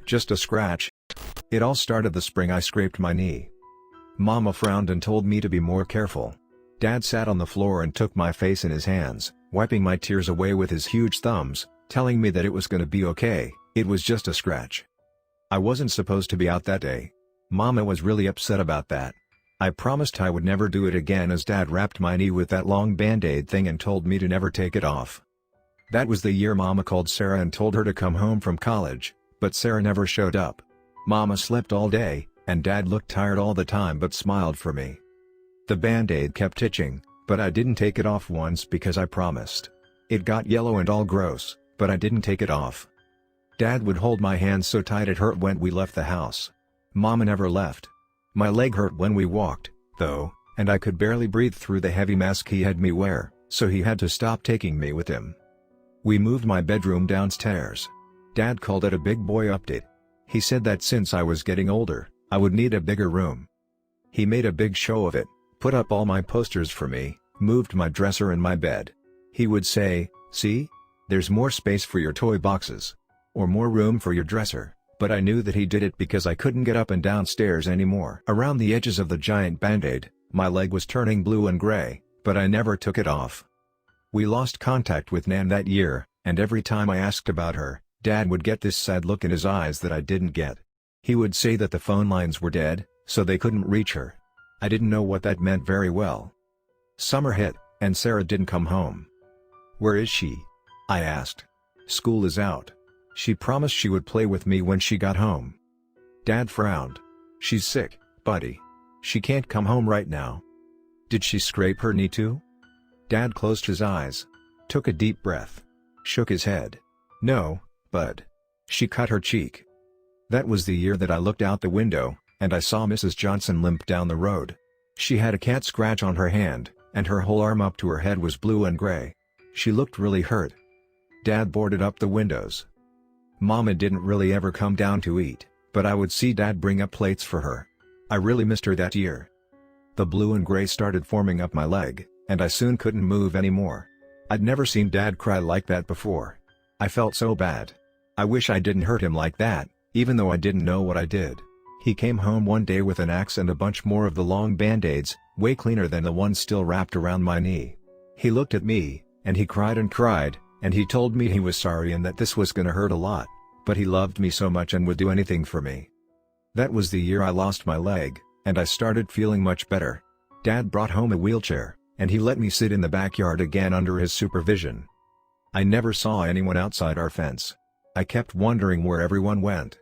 Just a scratch. It all started the spring I scraped my knee. Mama frowned and told me to be more careful. Dad sat on the floor and took my face in his hands, wiping my tears away with his huge thumbs, telling me that it was gonna be okay, it was just a scratch. I wasn't supposed to be out that day. Mama was really upset about that. I promised I would never do it again as Dad wrapped my knee with that long band-aid thing and told me to never take it off. That was the year Mama called Sarah and told her to come home from college, but Sarah never showed up. Mama slept all day, and Dad looked tired all the time but smiled for me. The band-aid kept itching, but I didn't take it off once because I promised. It got yellow and all gross, but I didn't take it off. Dad would hold my hand so tight it hurt when we left the house. Mama never left. My leg hurt when we walked, though, and I could barely breathe through the heavy mask he had me wear, so he had to stop taking me with him. We moved my bedroom downstairs. Dad called it a big boy update. He said that since I was getting older, I would need a bigger room. He made a big show of it, put up all my posters for me, moved my dresser and my bed. He would say, "See? There's more space for your toy boxes. Or more room for your dresser," but I knew that he did it because I couldn't get up and downstairs anymore. Around the edges of the giant band-aid, my leg was turning blue and gray, but I never took it off. We lost contact with Nan that year, and every time I asked about her, Dad would get this sad look in his eyes that I didn't get. He would say that the phone lines were dead, so they couldn't reach her. I didn't know what that meant very well. Summer hit, and Sarah didn't come home. "Where is she?" I asked. "School is out. She promised she would play with me when she got home." Dad frowned. "She's sick, buddy. She can't come home right now." "Did she scrape her knee too?" Dad closed his eyes, took a deep breath, shook his head. "No, bud. She cut her cheek." That was the year that I looked out the window, and I saw Mrs. Johnson limp down the road. She had a cat scratch on her hand, and her whole arm up to her head was blue and gray. She looked really hurt. Dad boarded up the windows. Mama didn't really ever come down to eat, but I would see Dad bring up plates for her. I really missed her that year. The blue and gray started forming up my leg, and I soon couldn't move anymore. I'd never seen Dad cry like that before. I felt so bad. I wish I didn't hurt him like that, even though I didn't know what I did. He came home one day with an axe and a bunch more of the long band-aids, way cleaner than the ones still wrapped around my knee. He looked at me, and he cried, and he told me he was sorry and that this was gonna hurt a lot, but he loved me so much and would do anything for me. That was the year I lost my leg, and I started feeling much better. Dad brought home a wheelchair, and he let me sit in the backyard again under his supervision. I never saw anyone outside our fence. I kept wondering where everyone went.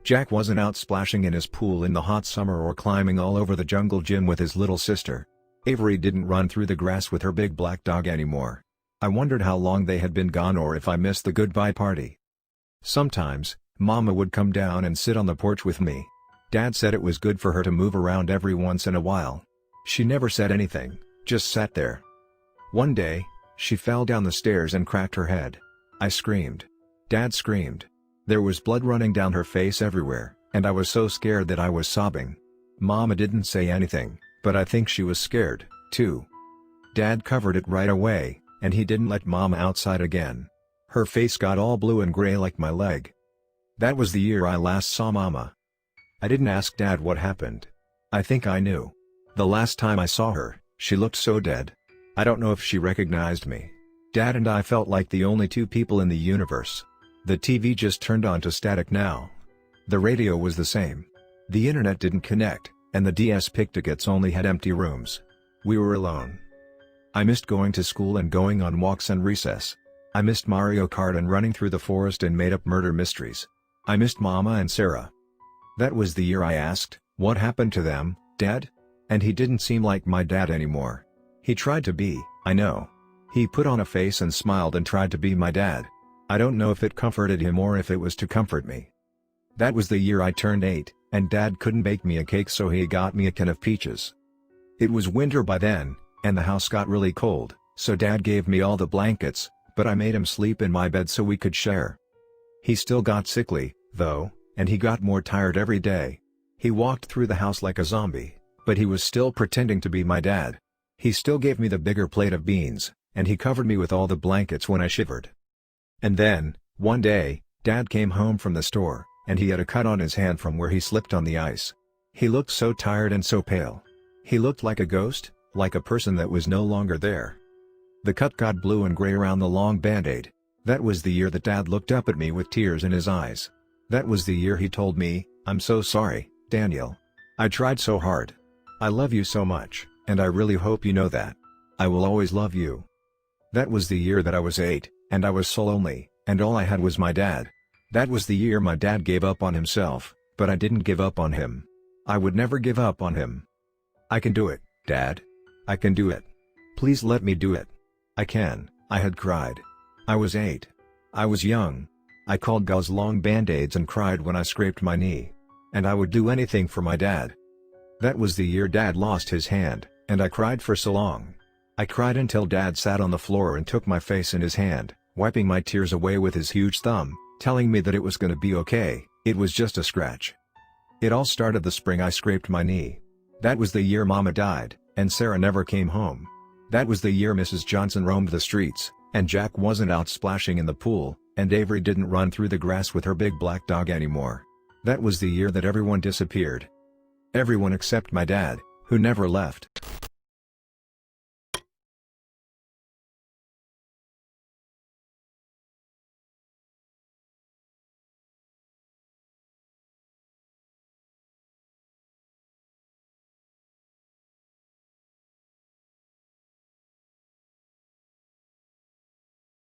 Jack wasn't out splashing in his pool in the hot summer or climbing all over the jungle gym with his little sister. Avery didn't run through the grass with her big black dog anymore. I wondered how long they had been gone or if I missed the goodbye party. Sometimes, Mama would come down and sit on the porch with me. Dad said it was good for her to move around every once in a while. She never said anything, just sat there. One day, she fell down the stairs and cracked her head. I screamed. Dad screamed. There was blood running down her face everywhere, and I was so scared that I was sobbing. Mama didn't say anything, but I think she was scared, too. Dad covered it right away, and he didn't let Mama outside again. Her face got all blue and gray like my leg. That was the year I last saw Mama. I didn't ask Dad what happened. I think I knew. The last time I saw her, she looked so dead. I don't know if she recognized me. Dad and I felt like the only two people in the universe. The TV just turned on to static now. The radio was the same. The internet didn't connect, and the DS pick tickets only had empty rooms. We were alone. I missed going to school and going on walks and recess. I missed Mario Kart and running through the forest and made-up murder mysteries. I missed Mama and Sarah. That was the year I asked, "What happened to them, Dad?" And he didn't seem like my dad anymore. He tried to be, I know. He put on a face and smiled and tried to be my dad. I don't know if it comforted him or if it was to comfort me. That was the year I turned 8, and Dad couldn't bake me a cake, so he got me a can of peaches. It was winter by then, and the house got really cold, so Dad gave me all the blankets, but I made him sleep in my bed so we could share. He still got sickly, though, and he got more tired every day. He walked through the house like a zombie, but he was still pretending to be my dad. He still gave me the bigger plate of beans, and he covered me with all the blankets when I shivered. And then, one day, Dad came home from the store, and he had a cut on his hand from where he slipped on the ice. He looked so tired and so pale. He looked like a ghost, like a person that was no longer there. The cut got blue and gray around the long band-aid. That was the year that Dad looked up at me with tears in his eyes. That was the year he told me, "I'm so sorry, Daniel. I tried so hard. I love you so much, and I really hope you know that. I will always love you." That was the year that I was 8, and I was so lonely, and all I had was my dad. That was the year my dad gave up on himself, but I didn't give up on him. I would never give up on him. "I can do it, Dad. I can do it. Please let me do it. I can," I had cried. I was 8. I was young. I called Gauze long band-aids and cried when I scraped my knee. And I would do anything for my dad. That was the year Dad lost his hand, and I cried for so long. I cried until Dad sat on the floor and took my face in his hand, wiping my tears away with his huge thumb, telling me that it was gonna be okay, it was just a scratch. It all started the spring I scraped my knee. That was the year Mama died, and Sarah never came home. That was the year Mrs. Johnson roamed the streets, and Jack wasn't out splashing in the pool, and Avery didn't run through the grass with her big black dog anymore. That was the year that everyone disappeared. Everyone except my dad, who never left.